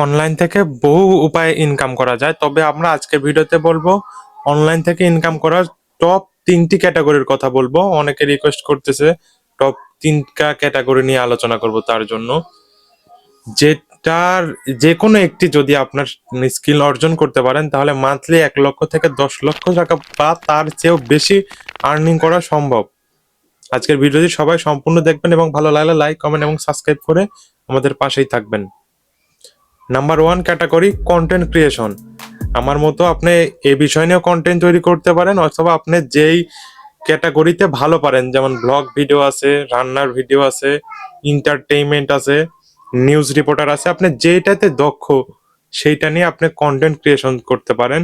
Online থেকে বহু উপায়ে ইনকাম করা যায়, তবে আমরা আজকে ভিডিওতে বলবো অনলাইন থেকে ইনকাম করার টপ 3টি ক্যাটাগরির কথা বলবো। অনেকে রিকোয়েস্ট করতেছে টপ 3টা ক্যাটাগরি নিয়ে আলোচনা করব, তার জন্য যেটার যে কোনো একটি যদি আপনার স্কিল অর্জন করতে পারেন তাহলে মান্থলি 1 লক্ষ থেকে 10 লক্ষ টাকা বা তার চেয়েও বেশি আর্নিং করা সম্ভব। আজকের ভিডিওটি সবাই সম্পূর্ণ দেখবেন এবং ভালো লাগলে লাইক, কমেন্ট এবং সাবস্ক্রাইব করে আমাদের পাশেই থাকবেন। Number 1 category content creation. আমার মতো আপনি এই বিষয় নিয়েও কন্টেন্ট তৈরি করতে পারেন, অথবা আপনি যেই ক্যাটাগরিতে ভালো পারেন, যেমন ব্লগ ভিডিও আছে, রান্নার ভিডিও আছে, এন্টারটেইনমেন্ট আছে, নিউজ রিপোর্টার আছে, আপনি যেটাতে দক্ষ সেইটা নিয়ে আপনি কন্টেন্ট ক্রিয়েশন করতে পারেন।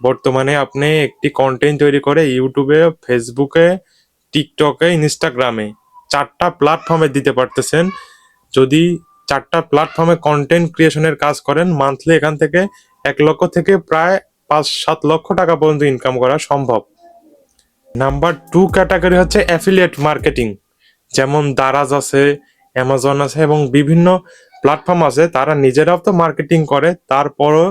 বর্তমানে আপনি একটি কন্টেন্ট তৈরি করে ইউটিউবে, ফেসবুকে, টিকটকে, ইনস্টাগ্রামে 4টা প্ল্যাটফর্মে দিতে পারতেছেন। যদি 4টা প্ল্যাটফর্মে কন্টেন্ট ক্রিয়েশনের কাজ করেন, মান্থলি এখান থেকে 1 লক্ষ থেকে প্রায় 5-7 লক্ষ টাকা পর্যন্ত ইনকাম করা সম্ভব। নাম্বার 2 ক্যাটাগরি হচ্ছে অ্যাফিলিয়েট মার্কেটিং। যেমন দারাজ আছে, অ্যামাজন আছে এবং বিভিন্ন প্ল্যাটফর্ম আছে, তারা নিজেরাও তো মার্কেটিং করে, তারপরও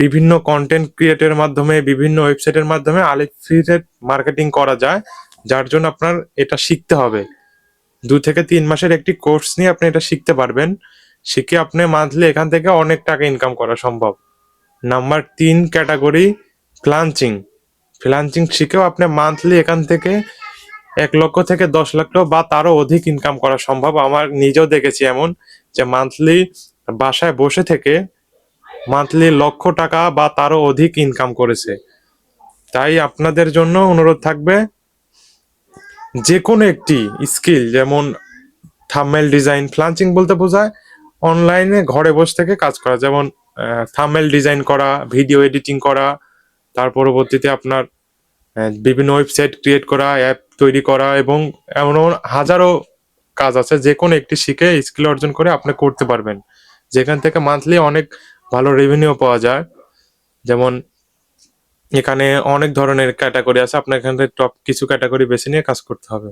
বিভিন্ন কন্টেন্ট ক্রিয়েটের মাধ্যমে, বিভিন্ন ওয়েবসাইটের মাধ্যমে অ্যাফিলিয়েট মার্কেটিং করা যায়, যার জন্য আপনার এটা শিখতে হবে। 2 থেকে 3 মাসের একটি কোর্স নিয়ে আপনি এটা শিখতে পারবেন। শিখে আপনি মান্থলি এখান থেকে অনেক টাকা ইনকাম করা সম্ভব। Number 3 category freelancing. ফ্রিল্যান্সিং শিখেও আপনি মান্থলি এখান থেকে 1 লক্ষ থেকে 10 লক্ষ বা তারও অধিক ইনকাম করা সম্ভব। আমার নিজেও দেখেছি এমন, যে মান্থলি বাসায় বসে থেকে মান্থলি লক্ষ টাকা বা তারও অধিক ইনকাম করেছে। তাই আপনাদের জন্য অনুরোধ থাকবে, যে কোনো একটি স্কিল, যেমন থাম্বনেল ডিজাইন, ফ্রিল্যান্সিং বলতে বোঝায় অনলাইনে ঘরে বসে থেকে কাজ করা, যেমন থাম্বনেল ডিজাইন করা, ভিডিও এডিটিং করা, তার পরবর্তীতে আপনার বিভিন্ন ওয়েবসাইট ক্রিয়েট করা, অ্যাপ তৈরি করা এবং এমন হাজারো কাজ আছে। যে কোনো একটি শিখে স্কিল অর্জন করে আপনি করতে পারবেন, যেখান থেকে মান্থলি অনেক ভালো রেভিনিউ পাওয়া যায়। যেমন এখানে অনেক ধরনের ক্যাটাগরি আছে, আপনার এখান থেকে টপ কিছু ক্যাটাগরি বেছে নিয়ে কাজ করতে হবে।